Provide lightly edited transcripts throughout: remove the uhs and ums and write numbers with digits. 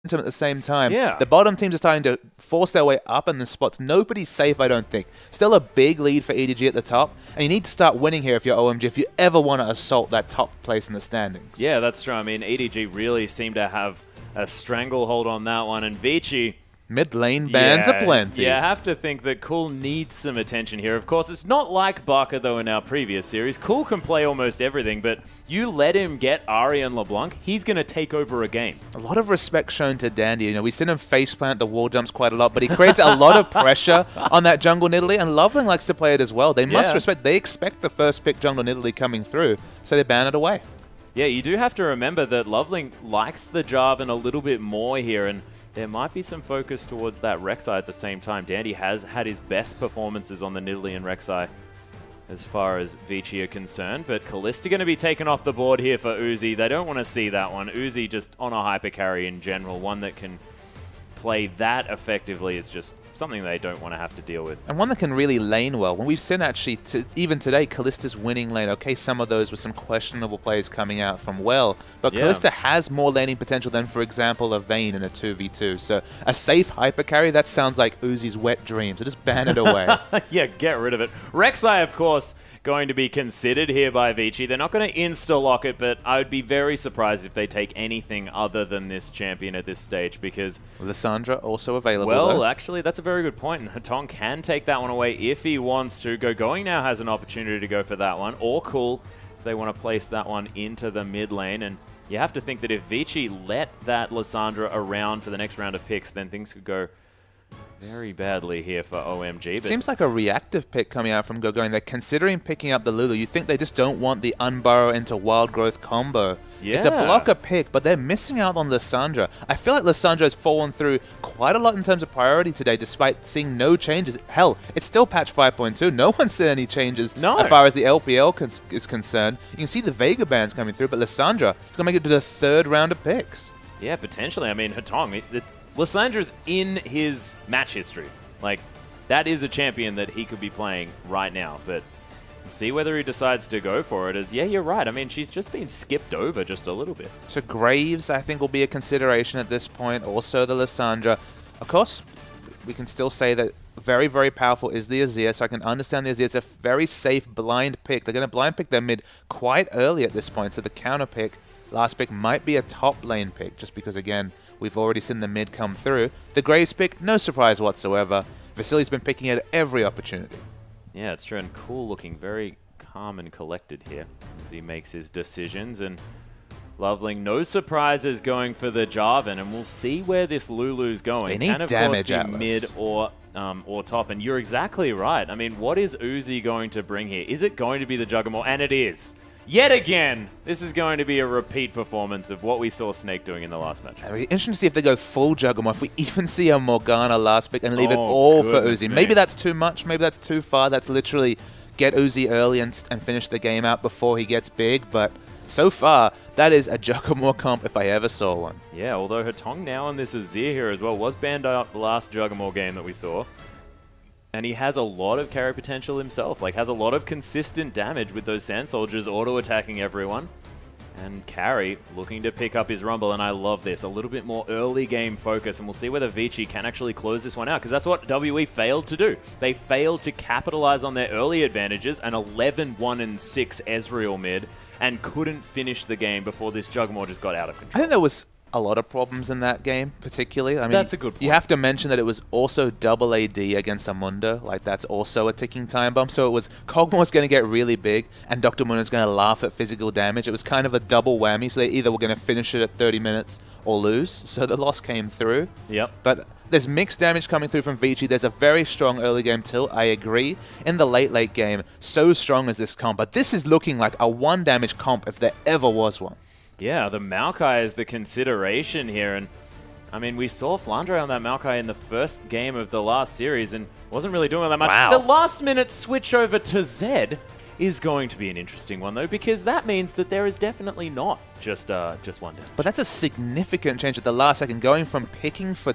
at the same time. Yeah. The bottom teams are starting to force their way up in the spots. Nobody's safe, I don't think. Still a big lead for EDG at the top, and you need to start winning here if you're OMG, if you ever want to assault that top place in the standings. Yeah, that's true. I mean, EDG really seemed to have a stranglehold on that one, and Vici... Mid lane bans are plenty. Yeah, I have to think that Cool needs some attention here. Of course, it's not like Barker, though, in our previous series. Cool can play almost everything, but you let him get Ari and LeBlanc, he's going to take over a game. A lot of respect shown to Dandy. You know, we've seen him faceplant the wall jumps quite a lot, but he creates a lot of pressure on that jungle Nidalee, and Loveling likes to play it as well. They must respect, they expect the first pick jungle Nidalee coming through, so they ban it away. Yeah, you do have to remember that Loveling likes the Jarvan a little bit more here, and there might be some focus towards that Rek'Sai at the same time. Dandy has had his best performances on the Nidalee and Rek'Sai as far as Vici are concerned, but Kalista going to be taken off the board here for Uzi. They don't want to see that one. Uzi just on a hyper carry in general, one that can play that effectively is just something they don't want to have to deal with. And one that can really lane well. When we've seen actually, even today, Kalista's winning lane. Okay, some of those with some questionable plays coming out from well, but Kalista has more laning potential than, for example, a Vayne in a 2v2. So a safe hyper carry, that sounds like Uzi's wet dream. So just ban it away. Yeah, get rid of it. Rek'Sai, of course, going to be considered here by Vici. They're not going to insta-lock it, but I would be very surprised if they take anything other than this champion at this stage, because... Lissandra also available, Well, though. actually, that's a very good point, and Hatong can take that one away if he wants to. Going now has an opportunity to go for that one, or Cool, if they want to place that one into the mid lane, and you have to think that if Vici let that Lissandra around for the next round of picks, then things could go very badly here for OMG. But seems like a reactive pick coming out from Gogoing. They're considering picking up the Lulu. You think they just don't want the Unburrow into Wild Growth combo. Yeah. It's a blocker pick, but they're missing out on Lissandra. I feel like Lissandra has fallen through quite a lot in terms of priority today, despite seeing no changes. Hell, it's still patch 5.2. No one's seen any changes as far as the LPL is concerned. You can see the Vega bans coming through, but Lissandra is going to make it to the third round of picks. Yeah, potentially. I mean, Hatong, Lissandra's in his match history. Like, that is a champion that he could be playing right now, but we'll see whether he decides to go for it. As, yeah, you're right. I mean, she's just been skipped over just a little bit. So Graves, I think, will be a consideration at this point. Also the Lissandra. Of course, we can still say that very, very powerful is the Azir, so I can understand the Azir. It's a very safe blind pick. They're going to blind pick their mid quite early at this point, so the counter pick, last pick, might be a top lane pick, just because, again, we've already seen the mid come through. The Graves pick, no surprise whatsoever. Vasili's been picking at every opportunity. Yeah, it's true, and Cool looking very calm and collected here as he makes his decisions, and Loveling, no surprises going for the Jarvan, and we'll see where this Lulu's going. They need damage, can, of course, be mid or top, and you're exactly right. I mean, what is Uzi going to bring here? Is it going to be the Juggernaut? And it is. Yet again, this is going to be a repeat performance of what we saw Snake doing in the last match. It'll be interesting to see if they go full Juggernaut, if we even see a Morgana last pick and leave it all for Uzi. Maybe that's too much, maybe that's too far. That's literally get Uzi early and finish the game out before he gets big, but so far, that is a Juggernaut comp if I ever saw one. Yeah, although Hatong now on this Azir here as well was banned out the last Juggernaut game that we saw. And he has a lot of carry potential himself, like has a lot of consistent damage with those Sand Soldiers auto-attacking everyone. And Carry looking to pick up his Rumble, and I love this. A little bit more early game focus, and we'll see whether Vici can actually close this one out, because that's what WE failed to do. They failed to capitalize on their early advantages, an 11-1-6 Ezreal mid, and couldn't finish the game before this Juggernaut just got out of control. I think there was a lot of problems in that game, particularly. I mean, that's a good point. You have to mention that it was also double AD against Amunda. Like, that's also a ticking time bomb. So it was Kog'Maw was going to get really big, and Dr. Moon was going to laugh at physical damage. It was kind of a double whammy. So they either were going to finish it at 30 minutes or lose. So the loss came through. Yep. But there's mixed damage coming through from Vici. There's a very strong early game tilt, I agree. In the late game, so strong as this comp. But this is looking like a 1 damage comp if there ever was one. Yeah, the Maokai is the consideration here, and I mean, we saw Flandre on that Maokai in the first game of the last series and wasn't really doing that much. Wow. The last minute switch over to Zed, is going to be an interesting one, though, because that means that there is definitely not just one damage. But that's a significant change at the last second, going from picking for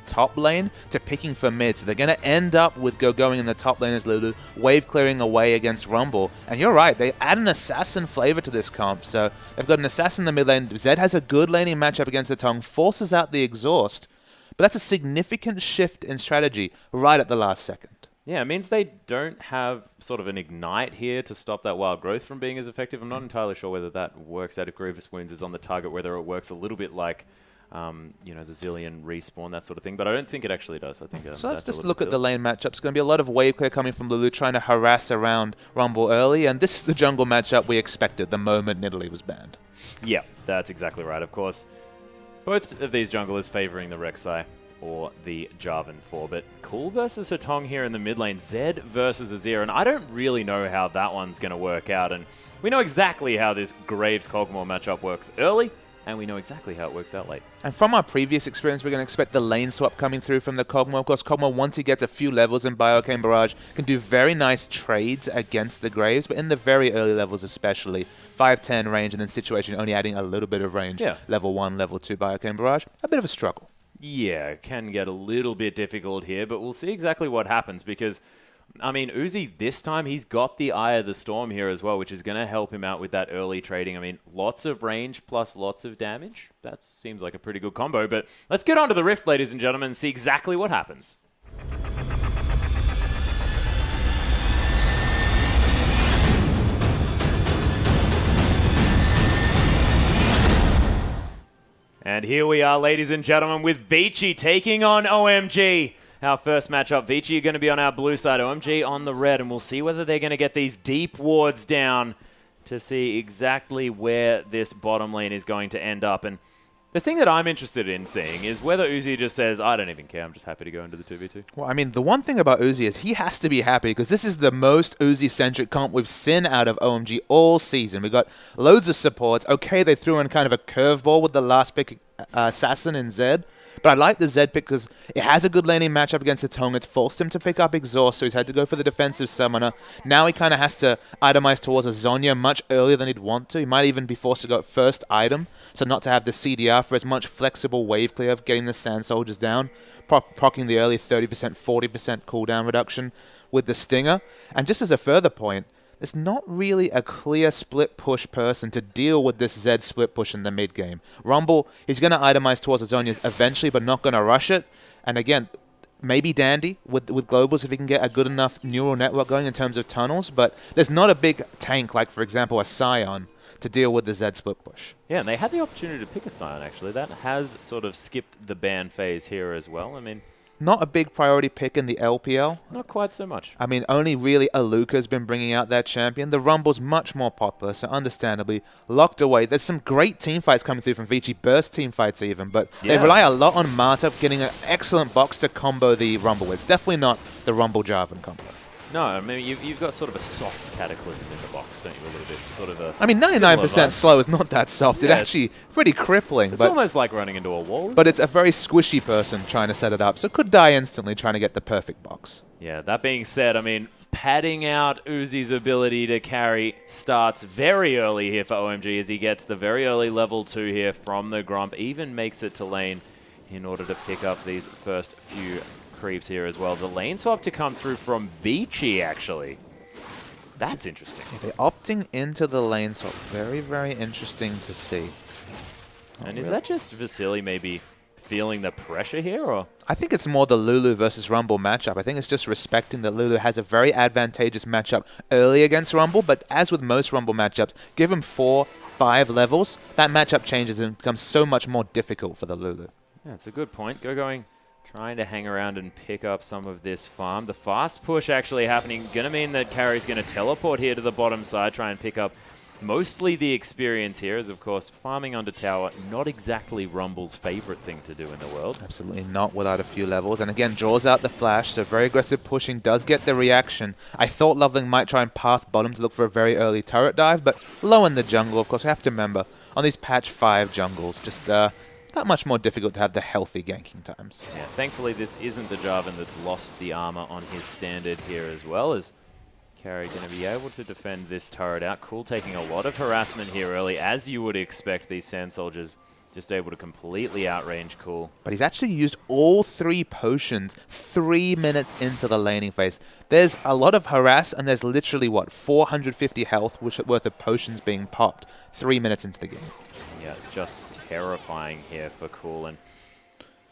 top lane to picking for mid. So they're going to end up with going in the top lane as Lulu, wave clearing away against Rumble. And you're right, they add an assassin flavor to this comp. So they've got an assassin in the mid lane. Zed has a good laning matchup against the Tongue, forces out the exhaust. But that's a significant shift in strategy right at the last second. Yeah, it means they don't have sort of an ignite here to stop that wild growth from being as effective. I'm not entirely sure whether that works out if Grievous Wounds is on the target, whether it works a little bit like, you know, the Zillion respawn, that sort of thing. But I don't think it actually does. I think so let's just look at the lane matchup. It's going to be a lot of wave clear coming from Lulu, trying to harass around Rumble early. And this is the jungle matchup we expected the moment Nidalee was banned. Yeah, that's exactly right. Of course, both of these junglers favoring the Rek'Sai or the Jarvan 4. But Cool versus Hatong here in the mid lane. Zed versus Azir. And I don't really know how that one's going to work out. And we know exactly how this Graves-Kog'Maw matchup works early, and we know exactly how it works out late. And from our previous experience, we're going to expect the lane swap coming through from the Kog'Maw. Of course, Kog'Maw, once he gets a few levels in Bioarcane Barrage, can do very nice trades against the Graves, but in the very early levels especially, 5-10 range, and then situation only adding a little bit of range. Yeah. Level 1, level 2 Bioarcane Barrage, a bit of a struggle. Yeah, it can get a little bit difficult here, but we'll see exactly what happens because, I mean, Uzi, this time, he's got the Eye of the Storm here as well, which is going to help him out with that early trading. I mean, lots of range plus lots of damage. That seems like a pretty good combo, but let's get on to the Rift, ladies and gentlemen, and see exactly what happens. And here we are, ladies and gentlemen, with Vici taking on OMG. Our first matchup, Vici are going to be on our blue side, OMG on the red, and we'll see whether they're going to get these deep wards down to see exactly where this bottom lane is going to end up. And the thing that I'm interested in seeing is whether Uzi just says, I don't even care, I'm just happy to go into the 2v2. Well, I mean, the one thing about Uzi is he has to be happy because this is the most Uzi-centric comp we've seen out of OMG all season. We've got loads of supports. Okay, they threw in kind of a curveball with the last pick, Assassin and Zed. But I like the Zed pick because it has a good laning matchup against the Tongue. It's forced him to pick up Exhaust, so he's had to go for the defensive summoner. Now he kind of has to itemize towards a Zhonya much earlier than he'd want to. He might even be forced to go first item, so not to have the CDR for as much flexible wave clear of getting the Sand Soldiers down, proccing the early 30%, 40% cooldown reduction with the Stinger. And just as a further point, there's not really a clear split push person to deal with this Zed split push in the mid game. Rumble, he's going to itemize towards the Zhonya's eventually, but not going to rush it. And again, maybe Dandy with Globals if he can get a good enough neural network going in terms of tunnels, but there's not a big tank like, for example, a Scion to deal with the Zed split push. Yeah, and they had the opportunity to pick a Scion, actually. That has sort of skipped the ban phase here as well. I mean, not a big priority pick in the LPL. Not quite so much. I mean, only really Aluka's been bringing out their champion. The Rumble's much more popular, so understandably locked away. There's some great team fights coming through from Vici, burst team fights even, but they rely a lot on Marta getting an excellent box to combo the Rumble with. It's definitely not the Rumble Jarvan combo. No, I mean, you've got sort of a soft Cataclysm in the box, don't you, a little bit? Sort of a I mean, 99% slow is not that soft. It's actually pretty crippling. It's almost like running into a wall. But it's a very squishy person trying to set it up, so could die instantly trying to get the perfect box. Yeah, that being said, I mean, padding out Uzi's ability to carry starts very early here for OMG as he gets the very early level 2 here from the Grump, even makes it to lane in order to pick up these first few creeps here as well. The lane swap to come through from Vici, actually. That's interesting. Yeah, they're opting into the lane swap. Very, very interesting to see. And is that just Vasily maybe feeling the pressure here, or? I think it's more the Lulu versus Rumble matchup. I think it's just respecting that Lulu has a very advantageous matchup early against Rumble, but as with most Rumble matchups, give him 4-5 levels, that matchup changes and becomes so much more difficult for the Lulu. Yeah, it's a good point. Going. Trying to hang around and pick up some of this farm. The fast push actually happening. Going to mean that Carry's going to teleport here to the bottom side, try and pick up mostly the experience here, as of course farming under tower, not exactly Rumble's favorite thing to do in the world. Absolutely not without a few levels. And again, draws out the flash, so very aggressive pushing does get the reaction. I thought Loveling might try and path bottom to look for a very early turret dive, but low in the jungle, of course, we have to remember, on these patch 5 jungles, just that much more difficult to have the healthy ganking times. Yeah, thankfully this isn't the Jarvan that's lost the armor on his standard here as well, as Carry going to be able to defend this turret out. Cool taking a lot of harassment here early, as you would expect. These Sand Soldiers just able to completely outrange Cool. But he's actually used all 3 potions 3 minutes into the laning phase. There's a lot of harass, and there's literally, what, 450 health worth of potions being popped 3 minutes into the game. Yeah, just terrifying here for Cool. And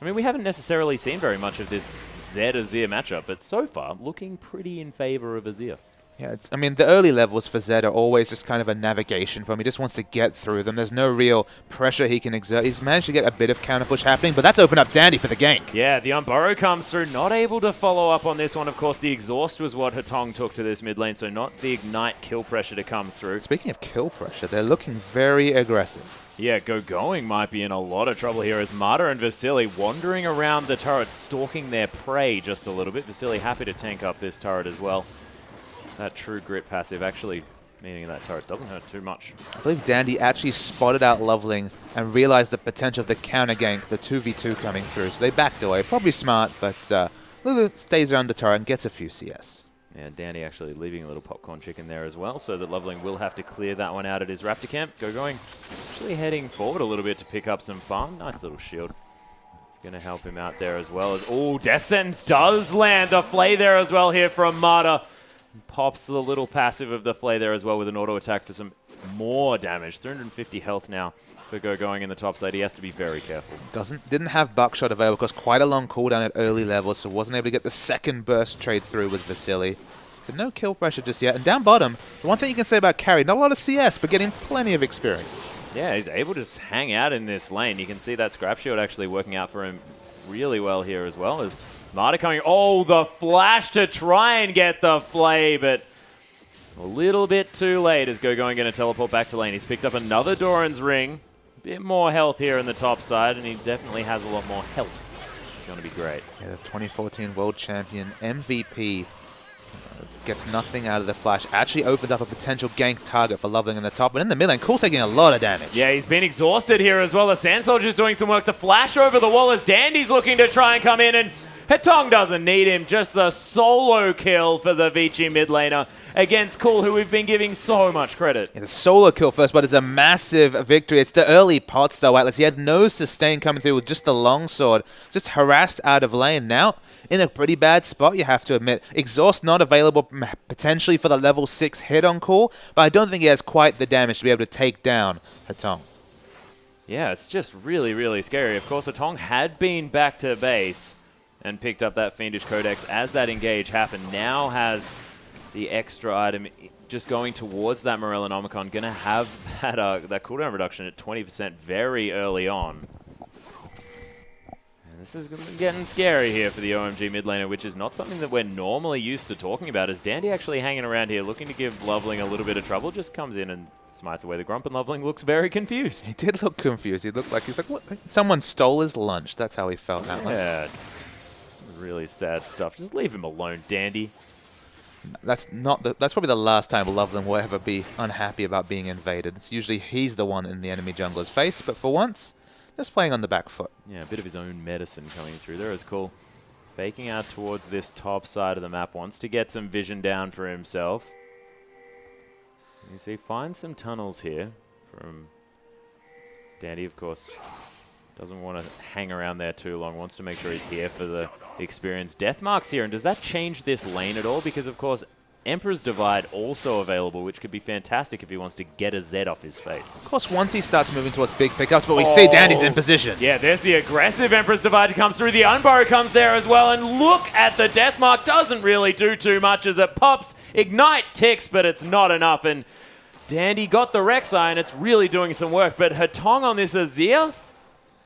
I mean, we haven't necessarily seen very much of this Zed-Azir matchup, but so far, looking pretty in favor of Azir. Yeah, I mean, the early levels for Zed are always just kind of a navigation for him. He just wants to get through them. There's no real pressure he can exert. He's managed to get a bit of counter push happening, but that's opened up Dandy for the gank. Yeah, the Unburrow comes through, not able to follow up on this one. Of course, the exhaust was what Hatong took to this mid lane, so not the ignite kill pressure to come through. Speaking of kill pressure, they're looking very aggressive. Yeah, Going might be in a lot of trouble here as Marta and Vasily wandering around the turret, stalking their prey just a little bit. Vasily happy to tank up this turret as well. That True Grit passive actually meaning that turret doesn't hurt too much. I believe Dandy actually spotted out Loveling and realized the potential of the counter gank, the 2v2 coming through. So they backed away. Probably smart, but Lulu stays around the turret and gets a few CS. Yeah, Dandy actually leaving a little popcorn chicken there as well, so that Loveling will have to clear that one out at his Raptor camp. Going actually heading forward a little bit to pick up some farm. Nice little shield. It's going to help him out there as well. As Death Sentence does land the Flay there as well here from Marta. Pops the little passive of the Flay there as well with an auto attack for some more damage. 350 health now for Going in the top side. He has to be very careful. Didn't have Buckshot available because quite a long cooldown at early levels, so wasn't able to get the second burst trade through was Vasily. So no kill pressure just yet. And down bottom, the one thing you can say about Carry, not a lot of CS, but getting plenty of experience. Yeah, he's able to just hang out in this lane. You can see that Scrap Shield actually working out for him really well here as well. As Marta coming, the flash to try and get the Flay, but a little bit too late as Going going to teleport back to lane. He's picked up another Doran's Ring. Bit more health here in the top side, and he definitely has a lot more health. It's going to be great. Yeah, the 2014 World Champion MVP gets nothing out of the flash. Actually opens up a potential gank target for Loveling in the top, but in the mid lane, Cool's taking a lot of damage. Yeah, he's been exhausted here as well. The Sand Soldier's doing some work. The flash over the wall as Dandy's looking to try and come in, and Hatong doesn't need him. Just the solo kill for the Vici mid laner against Cool, who we've been giving so much credit. Yeah, the solo kill first, but it's a massive victory. It's the early pots, though, Atlas. He had no sustain coming through with just the longsword, just harassed out of lane. Now, in a pretty bad spot, you have to admit. Exhaust not available potentially for the level 6 hit on Cool, but I don't think he has quite the damage to be able to take down Hatong. Yeah, it's just really, really scary. Of course, Hatong had been back to base and picked up that Fiendish Codex as that engage happened. Now has the extra item just going towards that Morellonomicon. Going to have that cooldown reduction at 20% very early on. And this is getting scary here for the OMG mid laner, which is not something that we're normally used to talking about. As Dandy actually hanging around here looking to give Loveling a little bit of trouble, just comes in and smites away the Grump, and Loveling looks very confused. He did look confused. He looked like he's like, what? Someone stole his lunch. That's how he felt, Atlas. Yeah. Really sad stuff. Just leave him alone, Dandy. That's probably the last time Loveling will ever be unhappy about being invaded. It's usually he's the one in the enemy jungler's face, but for once, just playing on the back foot. Yeah, a bit of his own medicine coming through there is cool. Faking out towards this top side of the map, wants to get some vision down for himself. You see, find some tunnels here from Dandy, of course. Doesn't want to hang around there too long. Wants to make sure he's here for the experience. Death Mark's here, and does that change this lane at all? Because, of course, Emperor's Divide also available, which could be fantastic if he wants to get a Z off his face. Of course, once he starts moving towards big pickups, but we see Dandy's in position. Yeah, there's the aggressive Emperor's Divide comes through. The Unburrow comes there as well, and look at the Death Mark. Doesn't really do too much as it pops. Ignite ticks, but it's not enough, and Dandy got the Rek'Sai, and it's really doing some work. But Hatong on this Azir?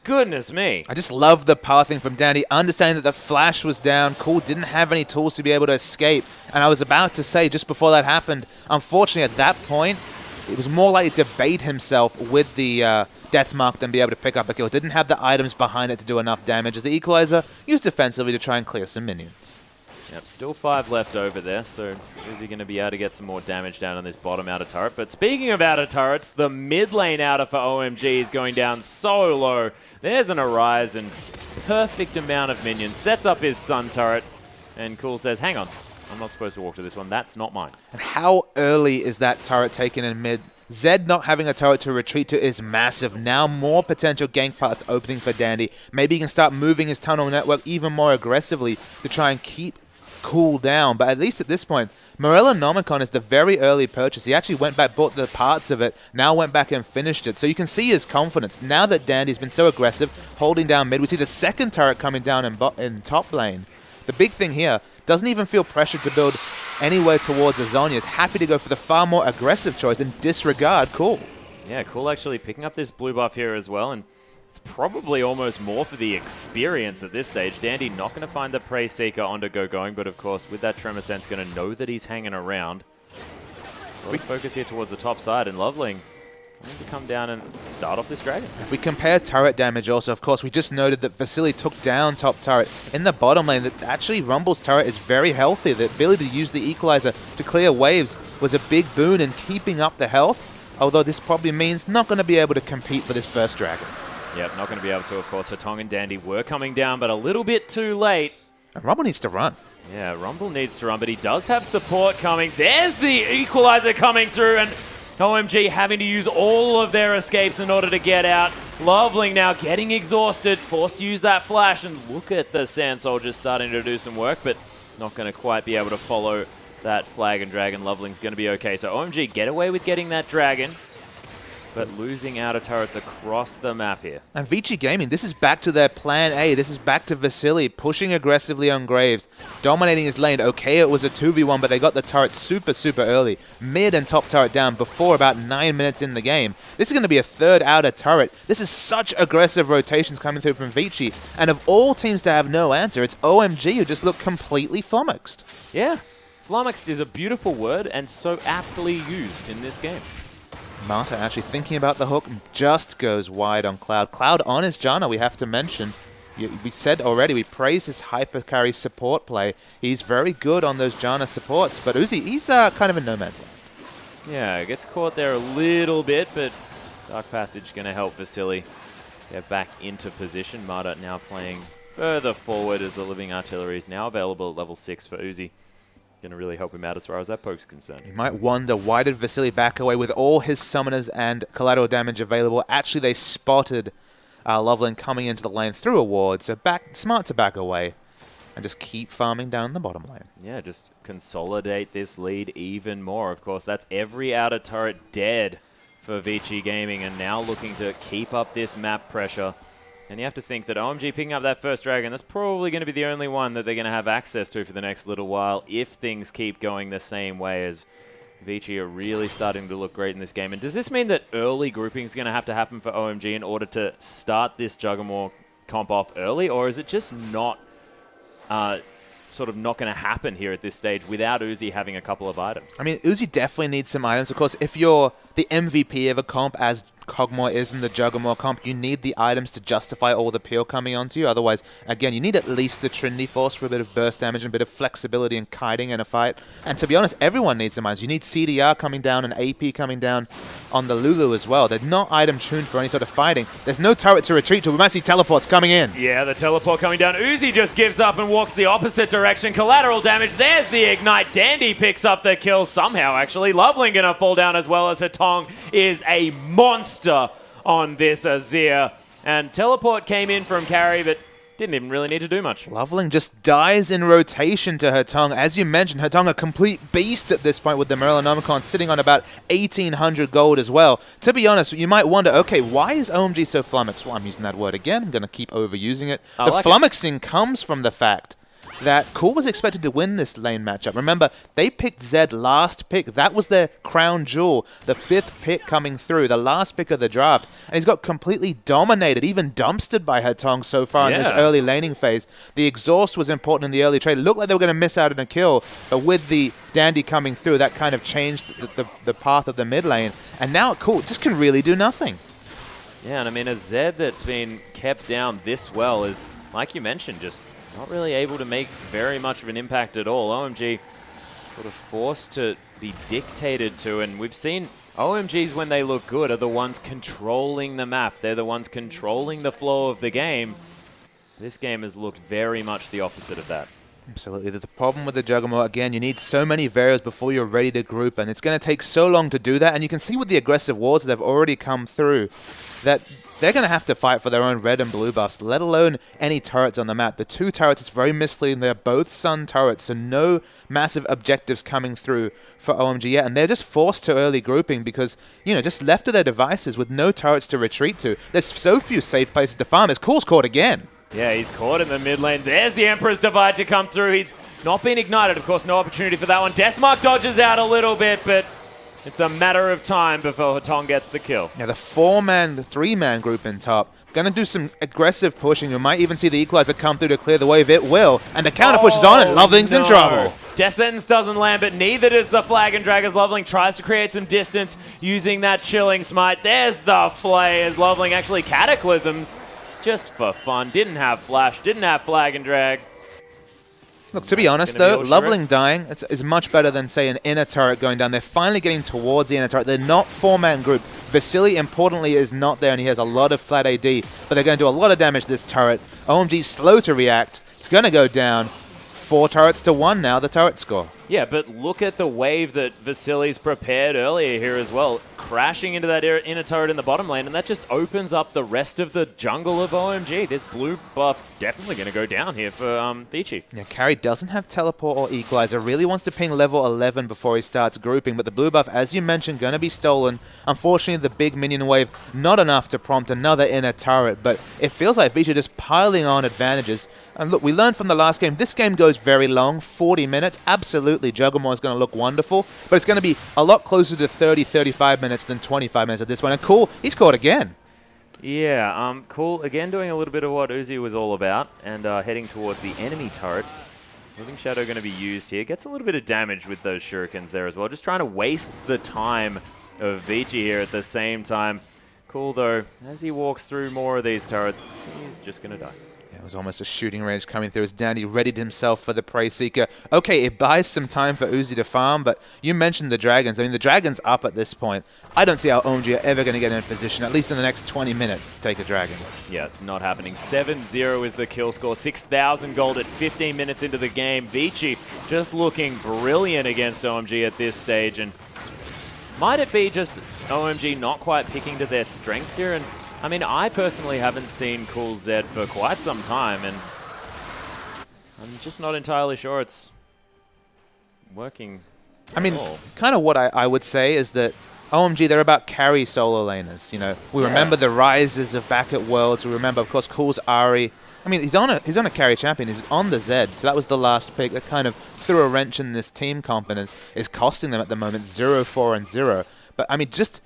Goodness me. I just love the pathing from Dandy, understanding that the flash was down. Cool didn't have any tools to be able to escape. And I was about to say, just before that happened, unfortunately at that point, it was more likely to bait himself with the Death Mark than be able to pick up a kill. Didn't have the items behind it to do enough damage as the Equalizer used defensively to try and clear some minions. Yep, still 5 left over there, so is he going to be able to get some more damage down on this bottom outer turret? But speaking of outer turrets, the mid lane outer for OMG is going down so low. There's an Horizon, perfect amount of minions, sets up his Sun turret, and Cool says, hang on, I'm not supposed to walk to this one. That's not mine. And how early is that turret taken in mid? Zed not having a turret to retreat to is massive. Now more potential gank paths opening for Dandy. Maybe he can start moving his tunnel network even more aggressively to try and keep cool down. But at least at this point, Morello Nomicon is the very early purchase. He actually went back, bought the parts of it, now went back and finished it. So you can see his confidence. Now that Dandy's been so aggressive, holding down mid, we see the second turret coming down in top lane. The big thing here, doesn't even feel pressured to build anywhere towards Azania. Is happy to go for the far more aggressive choice and disregard Cool. Yeah, Cool actually picking up this blue buff here as well, and it's probably almost more for the experience at this stage. Dandy not going to find the Prey Seeker onto going, but of course with that Tremor Sense going to know that he's hanging around. We focus here towards the top side, and Loveling going to come down and start off this dragon. If we compare turret damage also, of course, we just noted that Vasily took down top turret. In the bottom lane, that actually Rumble's turret is very healthy. The ability to use the equalizer to clear waves was a big boon in keeping up the health, although this probably means not going to be able to compete for this first dragon. Yep, not going to be able to, of course. Hatong and Dandy were coming down, but a little bit too late. And Rumble needs to run. Yeah, Rumble needs to run, but he does have support coming. There's the equalizer coming through, and OMG having to use all of their escapes in order to get out. Loveling now getting exhausted, forced to use that flash, and look at the Sand Soldiers starting to do some work, but not going to quite be able to follow that flag and dragon. Loveling's going to be okay. So OMG get away with getting that dragon, but losing outer turrets across the map here. And Vici Gaming, this is back to their plan A. This is back to Vasily pushing aggressively on Graves, dominating his lane. Okay, it was a 2v1, but they got the turret super early. Mid and top turret down before about 9 minutes in the game. This is going to be a third outer turret. This is such aggressive rotations coming through from Vici. And of all teams to have no answer, it's OMG who just look completely flummoxed. Yeah, flummoxed is a beautiful word and so aptly used in this game. Marta actually thinking about the hook, just goes wide on Cloud. Cloud on his Janna, we have to mention. We said already, we praise his hyper carry support play. He's very good on those Janna supports, but Uzi, he's kind of a nomad's land. Yeah, gets caught there a little bit, but Dark Passage going to help Vasily get back into position. Marta now playing further forward as the Living Artillery is now available at level 6 for Uzi. Going to really help him out as far as that poke's concerned. You might wonder, why did Vasily back away with all his summoners and collateral damage available? Actually, they spotted Loveland coming into the lane through a ward, so smart to back away and just keep farming down in the bottom lane. Yeah, just consolidate this lead even more. Of course, that's every outer turret dead for Vici Gaming, and now looking to keep up this map pressure. And you have to think that OMG picking up that first dragon, that's probably going to be the only one that they're going to have access to for the next little while if things keep going the same way, as Vici are really starting to look great in this game. And does this mean that early grouping is going to have to happen for OMG in order to start this Juggernaut comp off early, or is it just not sort of not going to happen here at this stage without Uzi having a couple of items? I mean, Uzi definitely needs some items. Of course, if you're the MVP of a comp, as Kog'Maw is in the Juggernaut comp, you need the items to justify all the peel coming onto you. Otherwise, again, you need at least the Trinity Force for a bit of burst damage and a bit of flexibility and kiting in a fight. And to be honest, everyone needs some items. You need CDR coming down and AP coming down on the Lulu as well. They're not item tuned for any sort of fighting. There's no turret to retreat to. We might see teleports coming in. Yeah, the teleport coming down. Uzi just gives up and walks the opposite direction. Collateral damage. There's the ignite. Dandy picks up the kill somehow, actually. Loveling gonna fall down as well, as Hatong is a monster on this Azir. And teleport came in from carry, but didn't even really need to do much. Loveling just dies in rotation to Hatong. As you mentioned, Hatong a complete beast at this point with the Morellonomicon sitting on about 1,800 gold as well. To be honest, you might wonder, okay, why is OMG so flummoxed? Well, I'm using that word again. I'm going to keep overusing it. The flummoxing comes from the fact that Cool was expected to win this lane matchup. Remember, they picked Zed last pick. That was their crown jewel, the 5th pick coming through, the last pick of the draft. And he's got completely dominated, even dumpstered by Hatong so far in this early laning phase. The exhaust was important in the early trade. It looked like they were going to miss out on a kill, but with the Dandy coming through, that kind of changed the path of the mid lane. And now Cool just can really do nothing. Yeah, and I mean, a Zed that's been kept down this well is, like you mentioned, just not really able to make very much of an impact at all. OMG sort of forced to be dictated to, and we've seen OMGs when they look good are the ones controlling the map. They're the ones controlling the flow of the game. This game has looked very much the opposite of that. Absolutely. The problem with the Juggernaut, again, you need so many variables before you're ready to group, and it's going to take so long to do that. And you can see with the aggressive wards that have already come through that they're going to have to fight for their own red and blue buffs, let alone any turrets on the map. The two turrets, it's very misleading. They're both sun turrets, so no massive objectives coming through for OMG yet. And they're just forced to early grouping because, you know, just left to their devices with no turrets to retreat to. There's so few safe places to farm. As Cool's caught again. Yeah, he's caught in the mid lane. There's the Emperor's Divide to come through. He's not been ignited. Of course, no opportunity for that one. Deathmark dodges out a little bit, but it's a matter of time before Hatong gets the kill. Yeah, the 4-man, 3-man group in top. Going to do some aggressive pushing. We might even see the Equalizer come through to clear the wave. It will. And the counter push is on, and Loveling's in trouble. Death Sentence doesn't land, but neither does the Flag and Drag as Loveling tries to create some distance using that Chilling Smite. There's the play as Loveling actually Cataclysms just for fun. Didn't have Flash, didn't have Flag and Drag. Look, to be honest, though, Loveling dying is much better than, say, an inner turret going down. They're finally getting towards the inner turret. They're not 4-man group. Vici, importantly, is not there, and he has a lot of flat AD, but they're going to do a lot of damage to this turret. OMG's slow to react. It's going to go down. 4 turrets to 1 now, the turret score. Yeah, but look at the wave that Vasili's prepared earlier here as well, crashing into that inner turret in the bottom lane, and that just opens up the rest of the jungle of OMG. This blue buff definitely going to go down here for Vici. Yeah, Carry doesn't have teleport or equalizer, really wants to ping level 11 before he starts grouping, but the blue buff, as you mentioned, going to be stolen. Unfortunately, the big minion wave, not enough to prompt another inner turret, but it feels like Vici just piling on advantages. And look, we learned from the last game, this game goes very long, 40 minutes. Absolutely, Juggernaut is going to look wonderful, but it's going to be a lot closer to 30, 35 minutes than 25 minutes at this one. And Cool, he's caught again. Yeah, Cool, again doing a little bit of what Uzi was all about, and heading towards the enemy turret. Living Shadow going to be used here. Gets a little bit of damage with those shurikens there as well. Just trying to waste the time of Vici here at the same time. Cool, though, as he walks through more of these turrets, he's just going to die. It was almost a shooting range coming through as Dandy readied himself for the Prey Seeker. Okay, it buys some time for Uzi to farm, but you mentioned the Dragons. I mean, the Dragon's up at this point. I don't see how OMG are ever going to get in a position, at least in the next 20 minutes, to take a Dragon. Yeah, it's not happening. 7-0 is the kill score. 6,000 gold at 15 minutes into the game. Vici just looking brilliant against OMG at this stage. And might it be just OMG not quite picking to their strengths here? And I mean, I personally haven't seen Cool Zed for quite some time, and I'm just not entirely sure it's working. I mean, kind of what I would say is that OMG, they're about carry solo laners. You know, we remember the rises of back at Worlds. We remember, of course, Cool's Ahri. I mean, he's on a carry champion. He's on the Zed, so that was the last pick that kind of threw a wrench in this team comp and is costing them at the moment 0-4 and 0. But I mean, just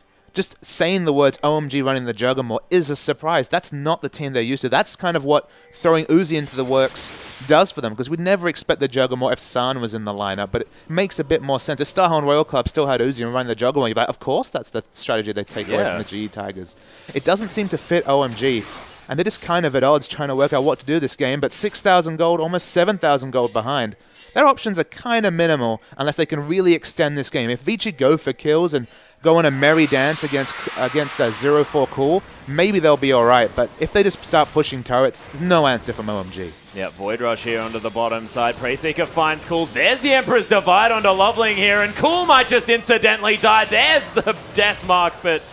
saying the words OMG running the Juggernaut is a surprise. That's not the team they're used to. That's kind of what throwing Uzi into the works does for them, because we'd never expect the Juggernaut if San was in the lineup, but it makes a bit more sense. If Starhorn Royal Club still had Uzi and running the Juggernaut, you'd be like, of course that's the strategy they take away from the GE Tigers. It doesn't seem to fit OMG, and they're just kind of at odds trying to work out what to do this game, but 6,000 gold, almost 7,000 gold behind. Their options are kind of minimal unless they can really extend this game. If Vici go for kills and go on a merry dance against a 0-4 Cool, maybe they'll be all right. But if they just start pushing turrets, there's no answer from OMG. Yeah, Void Rush here onto the bottom side. Preyseeker finds Cool. There's the Emperor's Divide onto Loveling here, and Cool might just incidentally die. There's the death mark, but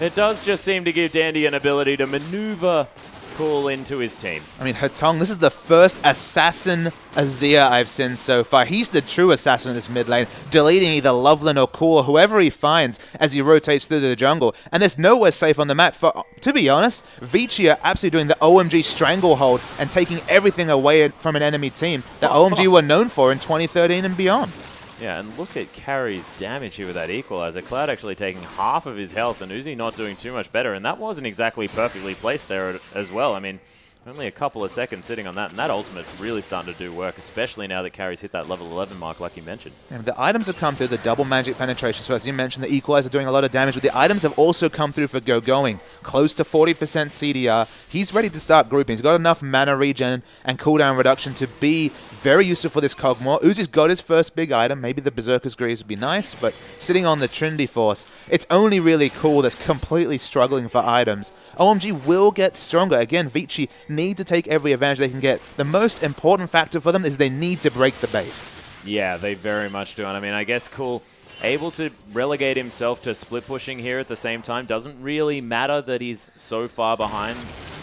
it does just seem to give Dandy an ability to maneuver Cool into his team. I mean, Hatong, this is the first assassin Azir I've seen so far. He's the true assassin in this mid lane, deleting either Loveland or Cool or whoever he finds as he rotates through the jungle. And there's nowhere safe on the map. To be honest, Vici are absolutely doing the OMG stranglehold and taking everything away from an enemy team that OMG were known for in 2013 and beyond. Yeah, and look at Carry's damage here with that Equalizer. Cloud actually taking half of his health, and Uzi not doing too much better. And that wasn't exactly perfectly placed there as well. I mean, only a couple of seconds sitting on that, and that ultimate's really starting to do work, especially now that Carry's hit that level 11 mark, like you mentioned. And the items have come through the double magic penetration. So as you mentioned, the Equalizer doing a lot of damage, but the items have also come through for Going. Close to 40% CDR. He's ready to start grouping. He's got enough mana regen and cooldown reduction to be very useful for this Cogmore. Uzi's got his first big item. Maybe the Berserker's Greaves would be nice, but sitting on the Trinity Force, it's only really Cool that's completely struggling for items. OMG will get stronger. Again, Vici need to take every advantage they can get. The most important factor for them is they need to break the base. Yeah, they very much do. And I mean, I guess Cool able to relegate himself to split pushing here at the same time. Doesn't really matter that he's so far behind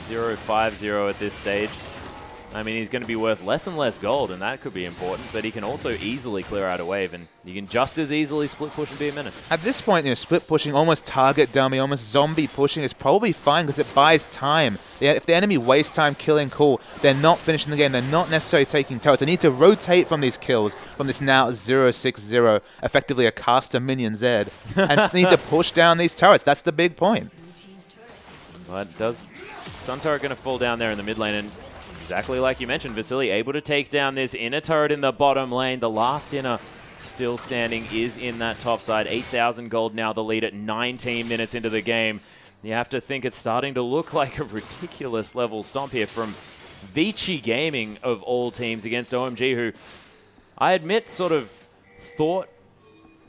0-5-0 at this stage. I mean, he's going to be worth less and less gold, and that could be important, but he can also easily clear out a wave, and you can just as easily split push and be a minute. At this point, split pushing, almost target dummy, almost zombie pushing is probably fine because it buys time. If the enemy wastes time killing Cool, they're not finishing the game. They're not necessarily taking turrets. They need to rotate from these kills, from this now 0-6-0, effectively a caster minion Zed, and need to push down these turrets. That's the big point. But does Sun Turret going to fall down there in the mid lane, and exactly like you mentioned, Vici able to take down this inner turret in the bottom lane. The last inner still standing is in that top side. 8,000 gold now, the lead at 19 minutes into the game. You have to think it's starting to look like a ridiculous level stomp here from Vici Gaming, of all teams, against OMG, who I admit sort of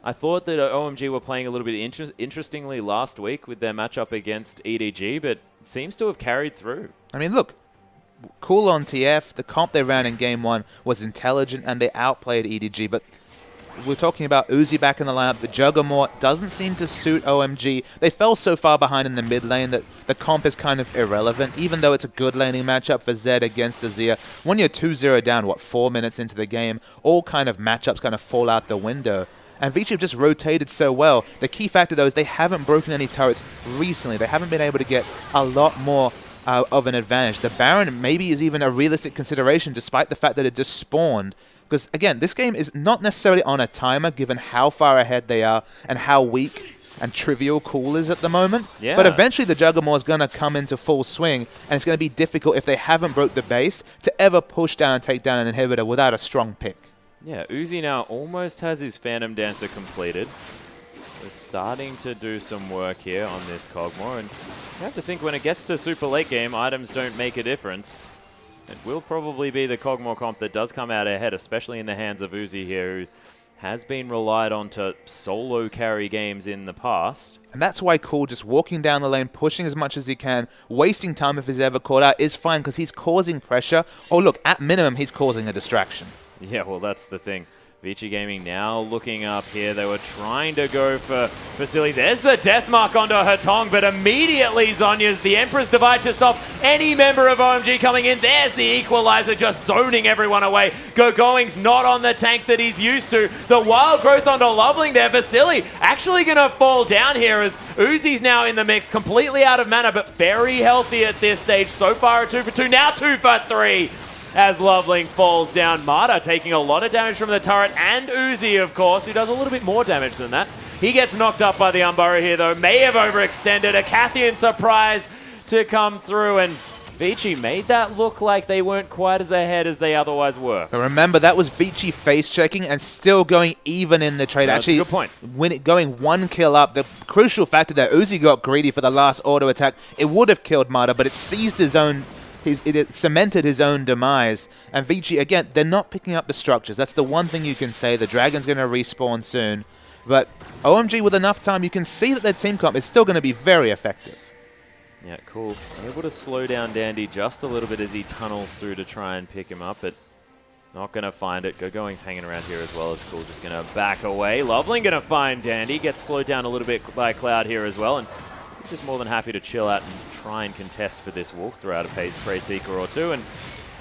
I thought that OMG were playing a little bit interestingly last week with their matchup against EDG, but it seems to have carried through. I mean, look, Cool on TF, the comp they ran in Game 1 was intelligent and they outplayed EDG, but we're talking about Uzi back in the lineup. The Juggernaut doesn't seem to suit OMG. They fell so far behind in the mid lane that the comp is kind of irrelevant, even though it's a good laning matchup for Zed against Azir. When you're 2-0 down, 4 minutes into the game, all kind of matchups kind of fall out the window. And Vici have just rotated so well. The key factor, though, is they haven't broken any turrets recently. They haven't been able to get a lot more of an advantage. The Baron maybe is even a realistic consideration, despite the fact that it just spawned. Because, again, this game is not necessarily on a timer, given how far ahead they are and how weak and trivial Cool is at the moment. Yeah. But eventually the Juggernaut is going to come into full swing, and it's going to be difficult if they haven't broke the base to ever push down and take down an inhibitor without a strong pick. Yeah, Uzi now almost has his Phantom Dancer completed. We're starting to do some work here on this Kog'Maw, and you have to think when it gets to super late game, items don't make a difference. It will probably be the Kog'Maw comp that does come out ahead, especially in the hands of Uzi here, who has been relied on to solo carry games in the past. And that's why Cool just walking down the lane, pushing as much as he can, wasting time if he's ever caught out is fine because he's causing pressure. Oh, look, at minimum, he's causing a distraction. Yeah, well, that's the thing. Vici Gaming now looking up here. They were trying to go for Vasily. There's the death mark onto Hatong, but immediately Zhonya's the Emperor's Divide to stop any member of OMG coming in. There's the Equalizer just zoning everyone away. Going's not on the tank that he's used to. The Wild Growth onto Loveling there. Vasily actually going to fall down here as Uzi's now in the mix, completely out of mana, but very healthy at this stage. So far a 2 for 2, now 2 for 3. As Loveling falls down. Marta taking a lot of damage from the turret, and Uzi, of course, who does a little bit more damage than that. He gets knocked up by the Umbara here, though. May have overextended. A Cathian surprise to come through, and Vici made that look like they weren't quite as ahead as they otherwise were. But remember, that was Vici face-checking and still going even in the trade. Yeah, actually, that's a good point. When it going 1 kill up, the crucial factor there, Uzi got greedy for the last auto attack. It would have killed Marta, but it seized his own... It cemented his own demise. And Vici, again, they're not picking up the structures. That's the one thing you can say. The Dragon's going to respawn soon. But OMG, with enough time, you can see that their team comp is still going to be very effective. Yeah, Cool. Able to slow down Dandy just a little bit as he tunnels through to try and pick him up, but not going to find it. Going's hanging around here as well as Cool, just going to back away. Loveling going to find Dandy. Gets slowed down a little bit by Cloud here as well, and he's just more than happy to chill out and try and contest for this wolf throughout a Prey Seeker or two and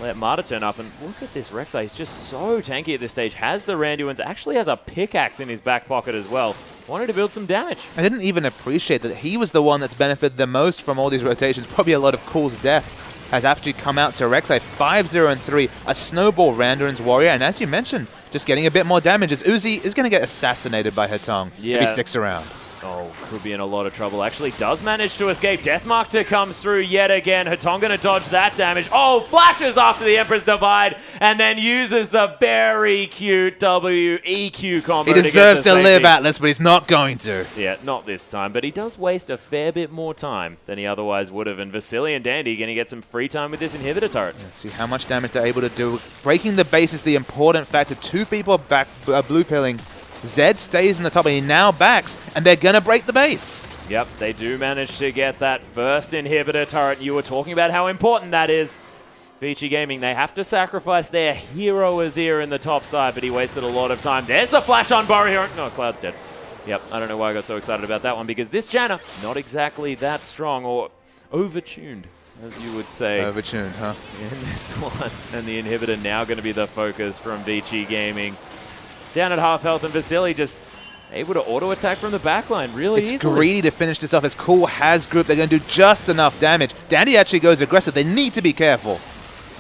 let Marta turn up. And look at this Rek'Sai. He's just so tanky at this stage. Has the Randuin's, actually has a pickaxe in his back pocket as well. Wanted to build some damage. I didn't even appreciate that he was the one that's benefited the most from all these rotations. Probably a lot of Cool's death has actually come out to Rek'Sai. 5-0 and 3. A snowball Randuin's warrior. And as you mentioned, just getting a bit more damage as Uzi is going to get assassinated by Hatong if he sticks around. Oh, could be in a lot of trouble. Actually does manage to escape. Deathmark to come through yet again. Hatong going to dodge that damage. Oh, flashes after the Emperor's Divide and then uses the very cute WEQ combo. He deserves to live, Atlas, but he's not going to. Yeah, not this time. But he does waste a fair bit more time than he otherwise would have. And Vasily and Dandy going to get some free time with this inhibitor turret. Let's see how much damage they're able to do. Breaking the base is the important factor. 2 people back blue pilling. Zed stays in the top and he now backs, and they're going to break the base. Yep, they do manage to get that first inhibitor turret. You were talking about how important that is. Vici Gaming, they have to sacrifice their hero Azir in the top side, but he wasted a lot of time. There's the flash on Burrow here. No, Cloud's dead. Yep, I don't know why I got so excited about that one, because this Janna, not exactly that strong, or overtuned, as you would say. Overtuned, huh? In this one. And the inhibitor now going to be the focus from Vici Gaming. Down at half health, and Vasily just able to auto-attack from the backline really easily. It's greedy to finish this off. As Cool has group, they're going to do just enough damage. Dandy actually goes aggressive. They need to be careful.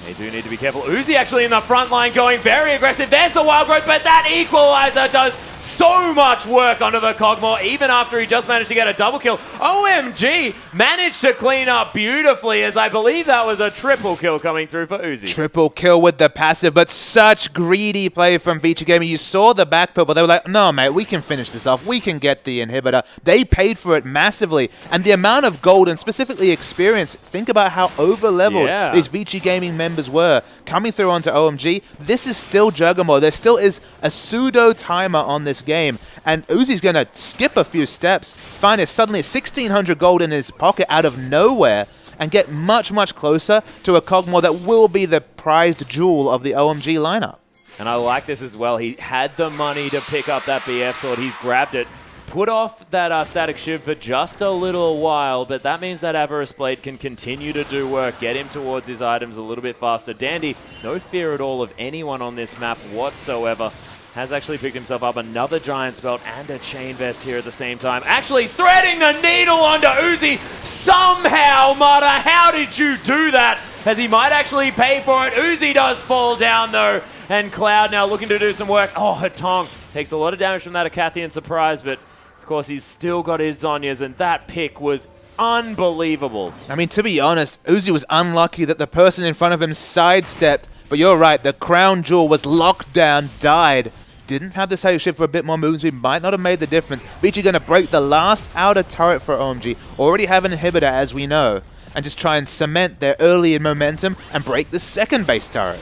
They do need to be careful. Uzi actually in the front line going very aggressive. There's the wild growth, but that equalizer does so much work onto the Cogmore, even after he just managed to get a double kill. OMG managed to clean up beautifully, as I believe that was a triple kill coming through for Uzi. Triple kill with the passive, but such greedy play from Vici Gaming. You saw the back pill, but they were like, no, mate, we can finish this off. We can get the inhibitor. They paid for it massively. And the amount of gold and specifically experience, think about how over-leveled these Vici Gaming members were coming through onto OMG. This is still Juggernaut. There still is a pseudo timer on this game, and Uzi's going to skip a few steps, find suddenly 1,600 gold in his pocket out of nowhere, and get much, much closer to a Cogmore that will be the prized jewel of the OMG lineup. And I like this as well. He had the money to pick up that BF sword. He's grabbed it, put off that static shiv for just a little while, but that means that Avarice Blade can continue to do work, get him towards his items a little bit faster. Dandy, no fear at all of anyone on this map whatsoever. Has actually picked himself up another Giant's Belt and a Chain Vest here at the same time. Actually threading the needle onto Uzi somehow, Mata. How did you do that? As he might actually pay for it. Uzi does fall down though. And Cloud now looking to do some work. Oh, Hatong takes a lot of damage from that Acathian Surprise, but of course he's still got his Zhonya's, and that pick was unbelievable. I mean, to be honest, Uzi was unlucky that the person in front of him sidestepped, but you're right, the crown jewel was locked down, died. Didn't have the safe shift for a bit more moves, we might not have made the difference. Vici going to break the last outer turret for OMG. Already have an inhibitor, as we know, and just try and cement their early in momentum and break the second base turret.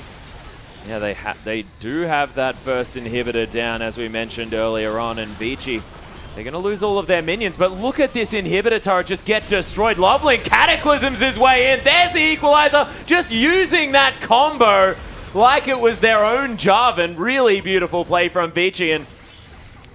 Yeah, they do have that first inhibitor down, as we mentioned earlier on, and Vici, they're going to lose all of their minions, but look at this inhibitor turret just get destroyed. Loveling cataclysms his way in. There's the equalizer, just using that combo like it was their own Jarvan. Really beautiful play from Vici, and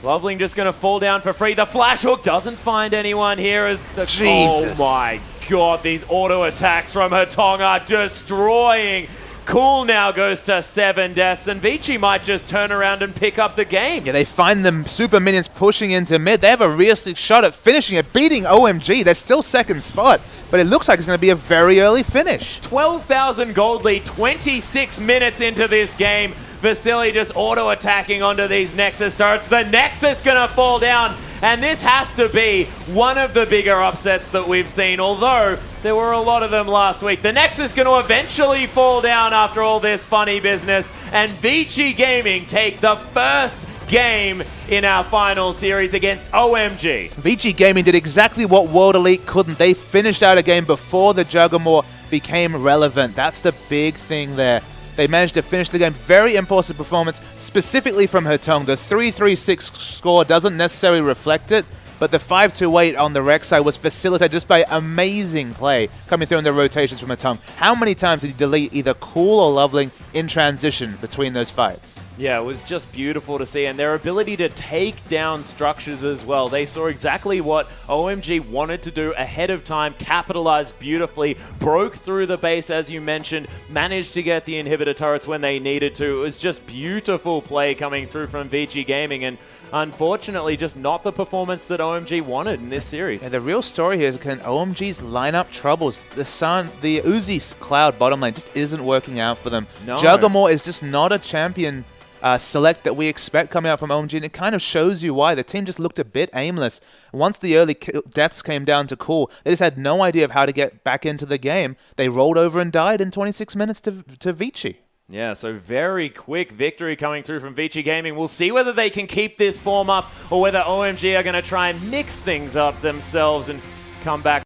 Loveling just going to fall down for free. The flash hook doesn't find anyone here as the... Jesus. Oh my god, these auto attacks from Hatong are destroying. Cool now goes to 7 deaths, and Vici might just turn around and pick up the game. Yeah, they find them super minions pushing into mid. They have a realistic shot at finishing it, beating OMG. They're still second spot, but it looks like it's going to be a very early finish. 12,000 gold lead, 26 minutes into this game. Vasily just auto-attacking onto these Nexus turrets. The Nexus gonna fall down, and this has to be one of the bigger upsets that we've seen, although there were a lot of them last week. The Nexus gonna eventually fall down after all this funny business, and Vici Gaming take the first game in our final series against OMG. Vici Gaming did exactly what World Elite couldn't. They finished out a game before the Juggernaut became relevant. That's the big thing there. They managed to finish the game. Very impressive performance, specifically from Hatong. The 3-3-6 score doesn't necessarily reflect it, but the 5-2-8 on the Rex side was facilitated just by amazing play coming through in the rotations from Hatong. How many times did he delete either Cool or Loveling in transition between those fights? Yeah, it was just beautiful to see, and their ability to take down structures as well. They saw exactly what OMG wanted to do ahead of time, capitalized beautifully, broke through the base, as you mentioned, managed to get the inhibitor turrets when they needed to. It was just beautiful play coming through from Vici Gaming, and unfortunately just not the performance that OMG wanted in this series. Yeah, the real story here is can OMG's lineup troubles. The Uzi Cloud bottom lane just isn't working out for them. No. Juggernaut is just not a champion select that we expect coming out from OMG, and it kind of shows you why. The team just looked a bit aimless. Once the early deaths came down to Cool, they just had no idea of how to get back into the game. They rolled over and died in 26 minutes to Vici. Yeah, so very quick victory coming through from Vici Gaming. We'll see whether they can keep this form up or whether OMG are going to try and mix things up themselves and come back